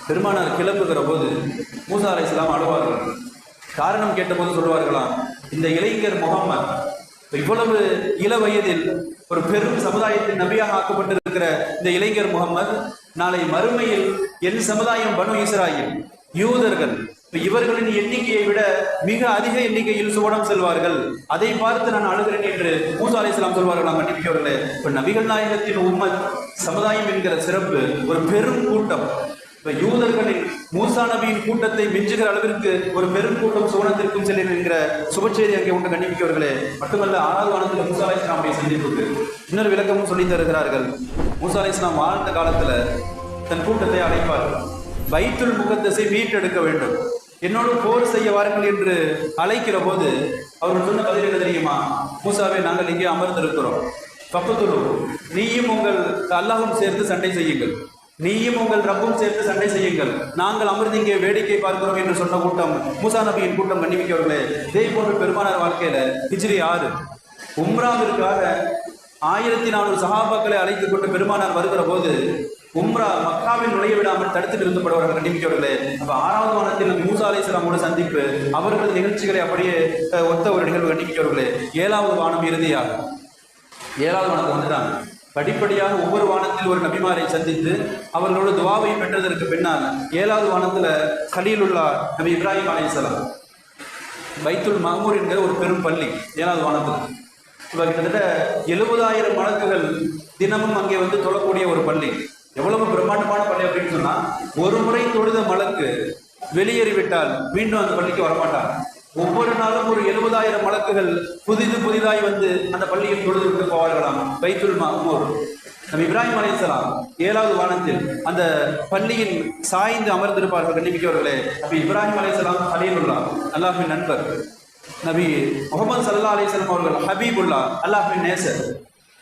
பெருமானார் கிளம்புகிற போது மூசா அலைஹிஸ்ஸலாம் அழுவார்கள். காரணம் கேட்டபோது சொல்லுவார்களாம், இந்த இளைஞர் முகம்மது இவ்வளவு இள வயதில் ஒரு பெரும் சமுதாயத்தின் நபியாக ஆக்கப்பட்டிருக்கிற இந்த இளைஞர் முகம்மது நாளை மறுமையில் என் சமுதாயம் பனு இஸ்ராயில் யூதர்கள் இவர்களின் எண்ணிக்கையை விட மிக அதிக எண்ணிக்கையில் சுவனம் செல்வார்கள், அதை பார்த்து நான் அழுகிறேன் என்று மூசா அலைஹிஸ்ஸலாம் சொல்வார்களாம். மன்னிப்பிக்கவர்களே, இப்ப நபிகள் நாயகத்தின் உம்மத் சமுதாயம் என்கிற சிறப்பு ஒரு பெரும் கூட்டம். இப்ப யூதர்களின் மூசா நபியின் கூட்டத்தை மிஞ்சுகிற அளவிற்கு ஒரு பெரும் கூட்டம் சுவனத்திற்கும் செல்லும் என்கிற சுபச்செய்தி அங்கே உண்டு. கண்ணிமிக்கவர்களே, மட்டுமல்ல 6வது வானத்தில் மூசா அலைஹிஸ்ஸலாமுடைய சந்திப்புக்கு இன்னொரு விளக்கமும் சொல்லி தருகிறார்கள். மூசா அலைஹிஸ்ஸலாம் வாழ்ந்த காலத்துல தன் கூட்டத்தை அழைப்பார்கள், பைத்துல் முகத்தஸை மீட்டெடுக்க வேண்டும், என்னோடு போர் செய்ய வாருங்கள் என்று அழைக்கிற போது அவர்கள் சொன்ன பதில் என்ன தெரியுமா? மூசாவே, நாங்கள் இங்கே அமர்ந்திருக்கிறோம், பக்கத்துலு நீயும் உங்கள் அல்லாஹும் சேர்த்து சண்டை செய்யுங்கள், நீயும் உங்கள் ரப்பும் சேர்த்து சண்டை செய்யுங்கள், நாங்கள் அமர்ந்து இங்கே வேடிக்கை பார்க்கிறோம் என்று சொன்ன கூட்டம் மூசா நபியின் கூட்டம். கண்ணிமிக்கவர்களே, இதே போன்று பெருமானார் வாழ்க்கையில ஹிஜ்ரி 6 உம்ராவிற்காக 1400 சஹாபாக்களை அழைத்துக் கொண்டு பெருமானார் வருகிற போது உம்ரா மக்காவில் நுழைய விடாமல் தடுத்து நிறுத்தப்படுவார்கள். கண்டிப்பார்களே, அப்ப 6வது வானத்தில் மூசா அலைஹிஸ்ஸலாமோட சந்திப்பு அவர்களது நிகழ்ச்சிகளை அப்படியே ஒத்த ஒரு நிகழ்வு. கண்டிப்பார்களே, 7வது வானம் இறுதியாக 7வது வானத்தை வந்துட்டாங்க. படிப்படியாக ஒவ்வொரு வானத்தில் ஒரு நபிமாரை சந்தித்து அவர்களோட துவாவை பெற்றதற்கு பின்னால் 7வது வானத்துல கலீலுல்லா நபி இப்ராஹிம் அலைஹிஸ்ஸலாம் பைத்துல் மஹ்மூர் என்கிற ஒரு பெரும் பள்ளி 7வது வானத்துல. இப்போ கிட்டத்தட்ட 70,000 மலக்குகள் தினமும் அங்கே வந்து தொழக்கூடிய ஒரு பள்ளி. எவ்வளவு பிரம்மாண்டமான பள்ளி அப்படின்னு சொன்னா, ஒரு முறை தொழுத மலக்கு வெளியேறிவிட்டால் மீண்டும் அந்த பள்ளிக்கு வரமாட்டாங்க. ஒவ்வொரு நாளும் ஒரு 70,000 மலக்குகள் புதிதாய் வந்து அந்த பள்ளியில் தொழுது விட்டு போவார்களாம். பைத்துல் மஹ்மூர் நபி இப்ராஹிம் அலைஹிஸ்ஸலாம் 7வது வானத்தில் அந்த பள்ளியில் சாய்ந்து அமர்ந்திருப்பார்கள். கண்டிப்பார்களே, நபி இப்ராஹிம் அலைஹிஸ்ஸலாம் கலீலுல்லா, அல்லாஹ்வின் நண்பர். நபி முஹம்மது ஸல்லல்லாஹு அலைஹி வஸல்லம் அவர்கள் ஹபீபுல்லா, அல்லாஹ்வின் நேசர்.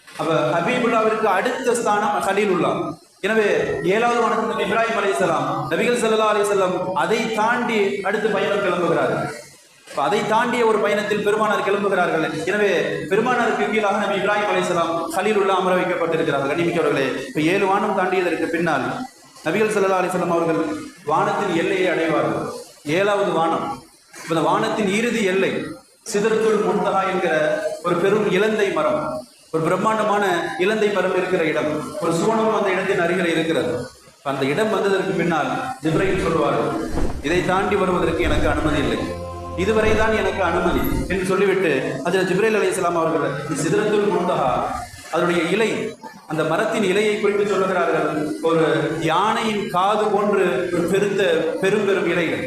அப்ப ஹபீபுல்லாவிற்கு அடுத்த ஸ்தானம் கலீலுல்லா. எனவே 7வது வானத்தில் நபி இப்ராஹிம் அலைஹிஸ்ஸலாம், நபிகள் ஸல்லல்லாஹு அலைஹி வஸல்லம் அதை தாண்டி அடுத்த பயணம் கிளம்புகிறார்கள். அதை தாண்டிய ஒரு பயணத்தில் பெருமானார் கிளம்புகிறார்கள். எனவே பெருமானாருக்கு கீழாக நபி இப்ராஹிம் அலைஹிஸ்ஸலாம் கலீலுல்லா அமர வைக்கப்பட்டிருக்கிறார்கள். கண்ணிமிக்கவர்களே, இப்போ 7 வானம் தாண்டியதற்கு பின்னால் நபிகள் ஸல்லல்லாஹு அலைஹி வஸல்லம் அவர்கள் வானத்தின் எல்லையை அடைவார்கள். 7வது வானம், இந்த வானத்தின் இறுதி எல்லை சிதறத்துல் முன்தஹா என்கிற ஒரு பெரும் இலந்தை மரம், ஒரு பிரம்மாண்டமான இலந்தை மரம் இருக்கிற இடம், ஒரு சுவனம் அந்த இடத்தின் அருகில் இருக்கிறது. அந்த இடம் வந்ததற்கு பின்னால் ஜிப்ரீல் சொல்வார்கள், இதை தாண்டி வருவதற்கு எனக்கு அனுமதி இல்லை, இதுவரை தான் எனக்கு அனுமதி என்று சொல்லிவிட்டு அதில் ஜிப்ரீல் அலைஹிஸ்ஸலாம் அவர்கள் சிதறத்துல் முன்தஹா அதனுடைய இலை, அந்த மரத்தின் இலையை குறித்து சொல்லுகிறார்கள், ஒரு யானையின் காது போன்று பெரும் பெரும் இலைகள்.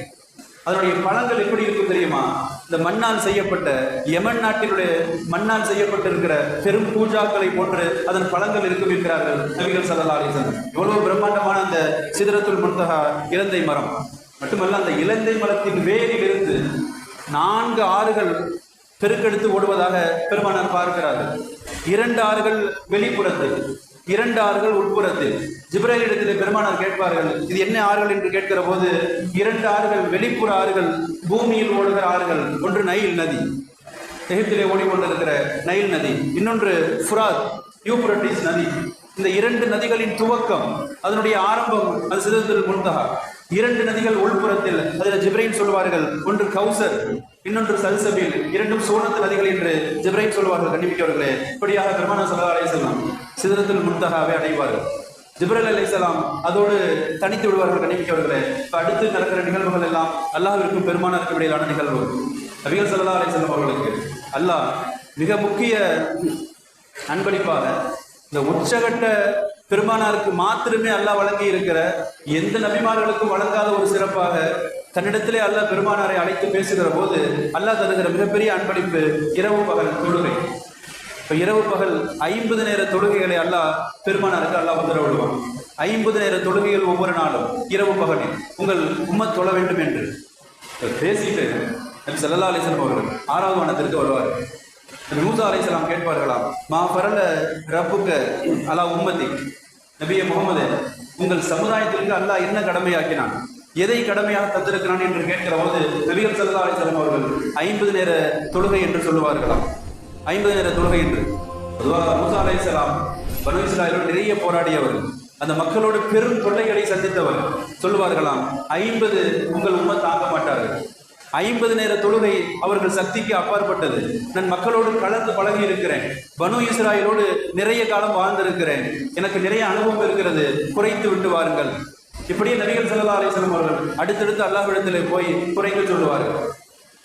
அதனுடைய பழங்கள் எப்படி இருக்கும் தெரியுமா? இந்த மண்ணால் செய்யப்பட்ட யமன் நாட்டினுடைய மண்ணால் செய்யப்பட்டிருக்கிற பெரும் பூஜாக்களை போன்று அதன் பழங்கள் இருக்கும் என்கிறார்கள் நபிகள் ஸல்லல்லாஹு அலைஹி வஸல்லம். எவ்வளவு பிரம்மாண்டமான அந்த சிதறத்துல் முன்தஹா இலந்தை மரம். மட்டுமல்ல, அந்த இலந்தை மரத்தின் வேரில் இருந்து 4 ஆறுகள் பெருக்கெடுத்து ஓடுவதாக பெருமானார் பார்க்கிறார்கள். 2 ஆறுகள் வெளிப்புறத்தில், 2 ஆறுகள் உட்புறத்தில். ஜிப்ரீல் இடத்திலே பெருமானார் கேட்பார்கள், இது என்ன ஆறுகள் என்று கேட்கிற போது 2 ஆறுகள் வெளிப்புற ஆறுகள், பூமியில் ஓடுகிற ஆறுகள். ஒன்று நைல் நதி, எகிப்திலே ஓடிக்கொண்டிருக்கிற நைல் நதி, இன்னொன்று ஃபுராத் யூப்ரட்டிஸ் நதி. இந்த 2 நதிகளின் துவக்கம், அதனுடைய ஆரம்பம் அது சிதறத்துல் முன்தஹா. 2 நதிகள் உள்புறத்தில், அதில் ஜிப்ரீல் சொல்வார்கள், ஒன்று கௌசர், இன்னொன்று சல்சபீல், 2ம் சோனத்து நதிகள் என்று ஜிப்ரீல் சொல்வார்கள். கண்டிப்பார்களே, இப்படியாக பெருமானார் ஸல்லல்லாஹு அலைஹி வஸல்லம் சிதறத்துல் முன்தஹாவை அடைவார்கள். ஜிப்ரீல் அலைஹிஸ்ஸலாம் அதோடு தனித்து விடுவார்கள் கண்ணியமிக்கவர்களே. இப்போ அடுத்து நடக்கிற நிகழ்வுகள் எல்லாம் அல்லாஹ்விற்கும் பெருமானாருக்கும் இடையிலான நிகழ்வு. நபிகள் ஸல்லல்லாஹு அலைஹி வஸல்லம் அவர்களுக்கு அல்லாஹ் மிக முக்கிய அன்பளிப்பாக இந்த உச்சகட்ட பெருமானாருக்கு மாத்திரமே அல்லாஹ் வழங்கி இருக்கிற எந்த நபிமார்களுக்கும் வழங்காத ஒரு சிறப்பாக தன்னிடத்திலே அல்லாஹ் பெருமானாரை அழைத்து பேசுகிற போது அல்லாஹ் தருகிற மிகப்பெரிய அன்பளிப்பு இரவு பகல் தொழுகை. இப்போ இரவு பகல் 50 நேர தொழுகைகளை அல்லாஹ் பெருமானாருக்கு அல்லாஹ் உத்தரவிடுவான். 50 நேர தொழுகைகள் ஒவ்வொரு நாளும் இரவு பகலில் உங்கள் உம்மத் தொழ வேண்டும் என்று பேசிட்டு நபி ஸல்லல்லாஹு அலைஹி வஸல்லம் அவர்கள் 6வது வானத்திற்கு வருவார். மூசா அலைஹிஸ்ஸலாம் கேட்பார்களாம், மா ஃபரல ரப்புக்க அலா உம்மதி, நபியே முகமது, உங்கள் சமுதாயத்திற்கு அல்லாஹ் என்ன கடமையாக்கினான், எதை கடமையாக தந்திருக்கிறான் என்று கேட்கிற போது நபிகள் ஸல்லல்லாஹு அலைஹி வஸல்லம் அவர்கள் 50 நேர தொழுகை என்று சொல்லுவார்களாம். 50 நேர தொழுகை என்று. பொதுவாக மூசா அலைஹிஸ்ஸலாம் பனு இஸ்ராயலோடு நிறைய போராடியவர், அந்த மக்களோடு பெரும் தொல்லைகளை சந்தித்தவர். சொல்லுவார்களாம், 50 உங்கள் உம்மத் தாங்க மாட்டார்கள். 50 நேர தொழுகை அவர்கள் சக்திக்கு அப்பாற்பட்டது. நான் மக்களோடு கலந்து பழகி இருக்கிறேன், பனு இஸ்ராயலோடு நிறைய காலம் வாழ்ந்திருக்கிறேன், எனக்கு நிறைய அனுபவம் இருக்கிறது, குறைத்து விட்டு வாருங்கள். இப்படியே நபிகள் ஸல்லல்லாஹு அலைஹி வஸல்லம் அவர்கள் அடுத்தடுத்து அல்லாஹ்விடத்திலே போய் குறைத்து சொல்லுவார்கள்.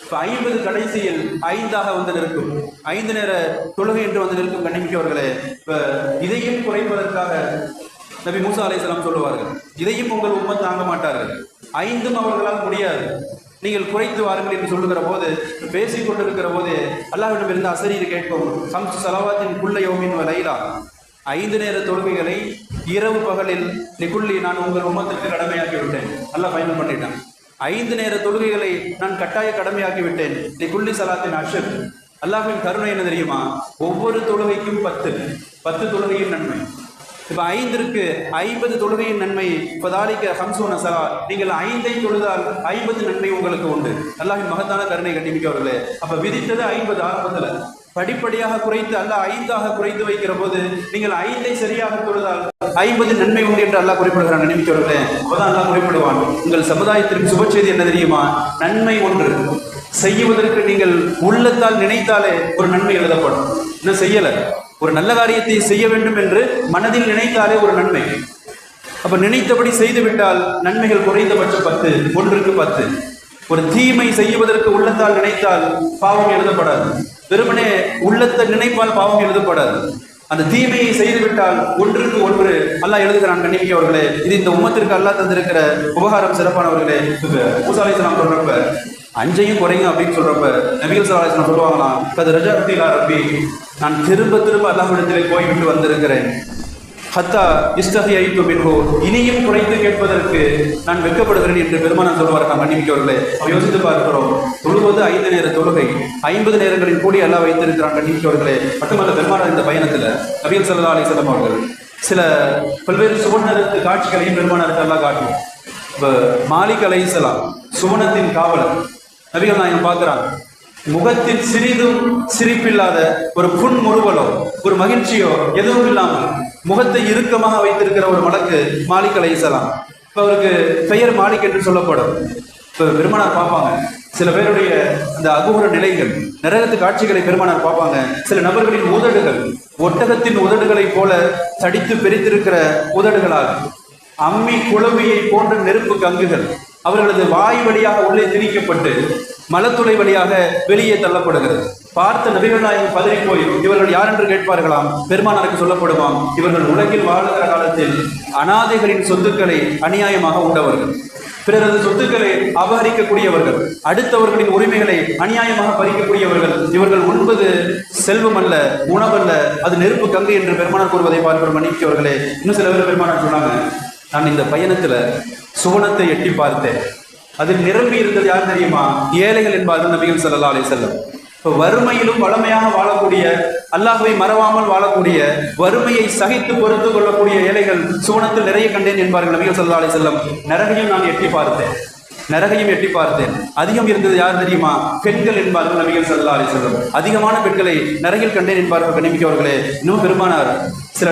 இப்போ 50 கடைசியில் 5ஆக வந்து நிற்கும், 5 நேர தொழுகை என்று வந்து நிற்கும். கண்ணிமிக்கவர்களே, இப்போ இதையும் குறைப்பதற்காக நபி மூசா அலைஹிஸ்ஸலாம் சொல்லுவார்கள், இதையும் உங்கள் உம்மத் தாங்க மாட்டார்கள், 5ம் அவர்களால் முடியாது, நீங்கள் குறைத்து வாருங்கள் என்று சொல்லுகிற போது பேசிக் கொண்டிருக்கிற போது அல்லாஹ்விடம் இருந்து அசரீர் கேட்கும், ஹம்ஸ் ஸலவாத்தின் குல்ல யௌமின் வ லைலா, 5 நேர தொழுகைகளை இரவு பகலில் லிகுல்லி நான் உங்கள் உம்மத்திற்கு கடமையாக்கி விட்டேன். அல்லாஹ் ஃபைனல் பண்ணிட்டான். 5 நேர தொழுகைகளை நான் கட்டாய கடமையாக்கி விட்டேன். லிகுல்லி ஸலாத்தின் அஷ்ர். அல்லாஹ்வின் கருணை என்ன தெரியுமா, ஒவ்வொரு தொழுகைக்கும் 10 தொழுகையின் நன்மை. இப்போ 5ற்கு 50 தொழுகையின் நன்மை. ஃபதாலிக ஹம்ஸூன ஸலா, நீங்கள் 5ஐ தொழுதால் 50 நன்மை உங்களுக்கு உண்டு. அல்லாஹ்வின் மகத்தான கருணை கண்டிமிக்கவர்களே. அப்ப விதித்தது 50 ஆரம்பத்தில், படிப்படியாக குறைத்து அல்லாஹ் 5ஆக குறைத்து வைக்கிற போது நீங்கள் 5ஐ சரியாக தொழுதால் 50 நன்மை உண்டு என்று அல்லாஹ் குறிப்பிடுகிறான். கண்டிமிக்கவர்களே, அப்பதான் அல்லாஹ் குறிப்பிடுவான், உங்கள் சமுதாயத்திற்கு சுப செய்தி என்ன தெரியுமா, நன்மை ஒன்று செய்வதற்கு நீங்கள் உள்ளத்தால் நினைத்தாலே ஒரு நன்மை எழுதப்படும். இன்னும் செய்யல, ஒரு நல்ல காரியத்தை செய்ய வேண்டும் என்று மனதில் நினைத்தாலே ஒரு நன்மை. அப்ப நினைத்தபடி செய்து விட்டால் நன்மைகள் குறைந்தபட்சம் 10, 1க்கு 10. ஒரு தீமை செய்வதற்கு உள்ளத்தால் நினைத்தால் பாவம் எழுதப்படாது. வெறுமனே உள்ளத்தை நினைப்பால் பாவம் எழுதப்படாது. அந்த தீமையை செய்து விட்டால் 1க்கு 1 அல்லாஹ் எழுதுகிறான். கண்ணிமிக்கவர்களே, இது இந்த உம்மத்திற்கு அல்லாஹ் தந்திருக்கிற உபகாரம் சிறப்பானவர்களே. மூசா அலைஹிஸ்ஸலாம் சொல்றப்ப 5ஐயும் குறைங்க அப்படின்னு சொல்றப்ப நபிகள் ஸல்லல்லாஹு அலைஹி வஸல்லம் சொல்லுவாங்களாம், கத் ரஜஅத்து இலா ரப்பி, நான் திரும்ப அல்லாஹ்விடத்திலே போய்விட்டு வந்திருக்கிறேன். ஹத்தா இஸ்தஹியைது மின்ஹு, இனியும் குறைத்து கேட்பதற்கு நான் வெட்கப்படுகிறேன் என்று பெருமானார் சொல்வார்கள். கண்ணிமிக்கவர்களே, யோசித்து பார்க்கிறோம், தொழுவது 5 நேர தொழுகை 50 நேரங்களின் கூடி அல்லாஹ் வைத்திருக்கிறான். கண்ணிமிக்கவர்களே, மட்டுமல்ல பெருமானார் இந்த பயணத்தில் நபிகள் ஸல்லல்லாஹு அலைஹி வஸல்லம் அவர்கள் சில பல்வேறு சுவனத்து காட்சிகளையும் பெருமானாருக்கு அல்லாஹ் காட்டும். இப்போ மாலிக் அலைஹிஸ்ஸலாம் சுவனத்தின் காவலர், நபிகள் நாயகம் பார்க்கிறாங்க, முகத்தில் சிறிதும் சிரிப்பில்லாத ஒரு புன்முறுவலோ ஒரு மகிழ்ச்சியோ எதுவும் இல்லாமல் முகத்தை இறுக்கமாக வைத்திருக்கிற ஒரு மலக்கு மாலிக் அலைஹிஸ்ஸலாம். இப்போ அவருக்கு பெயர் மாலிக் என்று சொல்லப்படும். இப்போ பெருமானார் பார்ப்பாங்க, சில பேருடைய அந்த அகூர நிலைகள், நரகத்து காட்சிகளை பெருமானார் பார்ப்பாங்க. சில நபர்களின் உதடுகள் ஒட்டகத்தின் உதடுகளை போல தடித்து பெரித்திருக்கிற உதடுகளாக, அம்மி குழவியை போன்ற நெருப்பு கங்குகள் அவர்களது வாய் வழியாக உள்ளே திணிக்கப்பட்டு மலத்துளை வழியாக வெளியே தள்ளப்படுகிறது. பார்த்த நபிகள் நாயகம் பதறி போய் இவர்கள் யார் என்று கேட்பார்களாம். பெருமானாருக்கு சொல்லப்படுவாம், இவர்கள் உலகில் வாழுகிற காலத்தில் அனாதைகளின் சொத்துக்களை அநியாயமாக உண்டவர்கள், பிறரது சொத்துக்களை அபகரிக்கக்கூடியவர்கள், அடுத்தவர்களின் உரிமைகளை அநியாயமாக பறிக்கக்கூடியவர்கள். இவர்கள் உண்பது செல்வம் அல்ல, உணவல்ல, அது நெருப்பு கங்கை என்று பெருமானார் கூறுவதை பார்க்கிறோம். மன்னிக்கவர்களே, இன்னும் சில பேர் பெருமானார் சொன்னாங்க, நான் இந்த பயணத்துல சுவனத்தை எட்டி பார்த்தேன், அதில் நிரம்பி இருந்தது யார் தெரியுமா, ஏழைகள் என்பார்கள் நபிகள் ஸல்லல்லாஹு அலைஹி வஸல்லம். இப்போ வறுமையிலும் வளமையாக வாழக்கூடிய, அல்லாஹ்வை மறவாமல் வாழக்கூடிய, வறுமையை சகித்து பொறுத்து கொள்ளக்கூடிய ஏழைகள் சுவனத்தில் நிறைய கண்டேன் என்பார்கள் நபிகள் ஸல்லல்லாஹு அலைஹி வஸல்லம். நரகையும் நான் எட்டி பார்த்தேன், அதிகம் இருந்தது யார் தெரியுமா, பெண்கள் என்பார்கள் நபிகள் ஸல்லல்லாஹு அலைஹி வஸல்லம். அதிகமான பெண்களை நரகில் கண்டேன் என்பார்கள். கண்ணிமிக்கவர்களே, இன்னும் பெருமானார் சில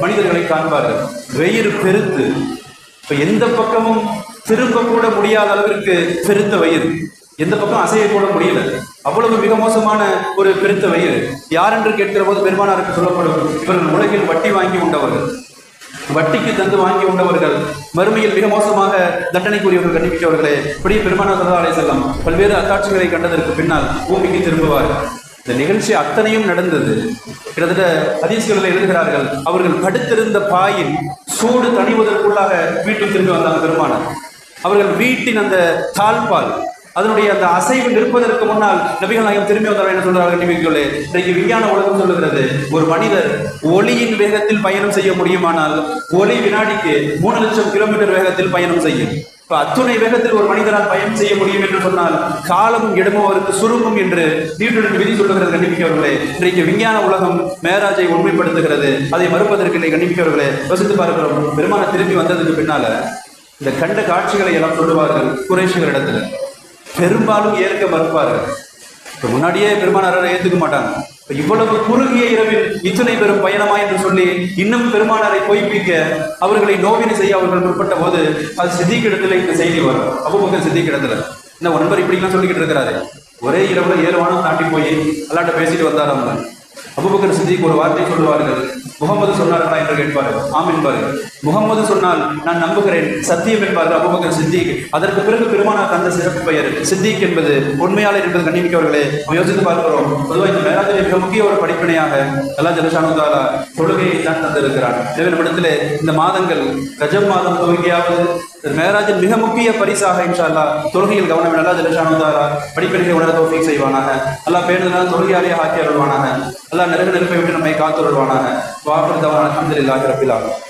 மனிதர்களை காண்பார்கள், வயிறு பெருத்து, இப்போ எந்த பக்கமும் திரும்ப கூட முடியாத அளவிற்கு பெருத்த வயிறு, எந்த பக்கம் அசையக்கூட முடியல, அவ்வளவு மிக மோசமான ஒரு பெருத்த வயிறு. யார் என்று கேட்கிற போது பெருமானாருக்கு சொல்லப்படும், இவர்கள் உலகில் வட்டி வாங்கி உண்டவர்கள். வட்டிக்கு தந்து வாங்கி உண்டவர்கள் மறுமையில் மிக மோசமாக தண்டனைக்குரியவர்கள் கண்டிப்பிட்டவர்களே. இப்படியே பெருமானார் ஸல்லல்லாஹு அலைஹி வஸல்லம் பல்வேறு அத்தாட்சிகளை கண்டதற்கு பின்னால் பூமிக்கு திரும்புவார்கள். இந்த நிகழ்ச்சி அத்தனையும் நடந்தது. கிட்டத்தட்ட ஹதீஸ்களில் எழுதுகிறார்கள், அவர்கள் படுத்திருந்த பாயின் சூடு தணிவதற்குள்ளாக வீட்டுக்கு திரும்பி வந்தாங்க பெருமானார். அவர்கள் வீட்டின் அந்த தாழ்பால் அதனுடைய அந்த அசைவு நிற்பதற்கு முன்னால் நபிகள் நாயகம் திரும்பி வந்தார்கள். என்ன சொல்றார்கள் நபிகளே? இன்றைக்கு விஞ்ஞான உலகம் சொல்லுகிறது, ஒரு மனிதர் ஒளியின் வேகத்தில் பயணம் செய்ய முடியுமானால் ஒளி வினாடிக்கு 3 லட்சம் கிலோமீட்டர் வேகத்தில் பயணம் செய்யும். இப்ப அத்துணை வேகத்தில் ஒரு மனிதரால் பயணம் செய்ய முடியும் என்று சொன்னால் காலமும் இடமும் அவருக்கு சுருங்கும் என்று நியூட்டனின் விதி சொல்லுகிறது. கண்டிப்பிக்கவர்களே, இன்றைக்கு விஞ்ஞான உலகம் மேராஜை உண்மைப்படுத்துகிறது. அதை மறுப்பதற்கு இல்லை. கண்டிப்பிக்கவர்களே, யோசித்து பார்க்கிறோம். பெருமானார் திரும்பி வந்ததுக்கு பின்னால இந்த கண்ட காட்சிகளை எல்லாம் சொல்லுவார்கள் குறைஷிகள் இடத்துல. பெரும்பாலும் ஏற்க மறுப்பார்கள். இப்போ முன்னாடியே பெருமானாரை ஏற்றுக்க மாட்டாங்க. இவ்வளவு குறுகிய இரவில் இத்தனை பெரும் பயணமா என்று சொல்லி இன்னும் பெருமானாரை பொய்ப்பிக்க அவர்களை நோவினை செய்ய அவர்கள் முற்பட்ட போது அது சித்திக் இடத்துல இந்த செய்தி வரும். அபூபக்கர் சித்திக் இடத்துல இந்த நண்பர் இப்படிலாம் சொல்லிக்கிட்டு இருக்கிறாரு. ஒரே இரவுல 7 வானம் தாண்டி போய் அல்லாட்ட பேசிட்டு வந்தார். அவங்க அபூபக்கர் சித்திக் ஒரு வார்த்தை சொல்லுவார்கள், முகமது சொன்னார்களா என்று கேட்பார்கள். ஆம் என்பார்கள். முகமது சொன்னால் நான் நம்புகிறேன், சத்தியம் என்பார்கள் அபூபக்கர் சித்திக். அதற்கு பிறகு பெருமானார் தந்த சிறப்பு பெயர் சித்திக் என்பது உண்மையாளர் என்பது கண்ணிமிக்கவர்களே. யோசித்து பார்க்கிறோம். பொதுவாக இந்த மேராஜில் மிக முக்கிய ஒரு படிப்பினையாக அல்லாஹ் ஜல்ல தஆலா தொழுகையை தான் தந்திருக்கிறார். எனவே நம்மிடத்திலே இந்த மாதங்கள் ரஜப் மாதம் துவங்கியாவது மேராஜின் மிக முக்கிய பரிசாக இன்ஷா அல்லாஹ் தொழுகையில் கவனம் அல்லாஹ் ஜல்ல தஆலா படிப்பினைகளை உணர தௌஃபீக் செய்வானாக. அல்லாஹ் பேணுதலான தொழுகையாளியாக ஆக்கி அருள்வானாக. அல்லாஹ் நரக நெருப்பை விட்டு நம்மை காத்து அருள்வானாக. வாஃபிர் தவானா அல்ஹம்துலில்லாஹி ரப்பில் ஆலமீன்.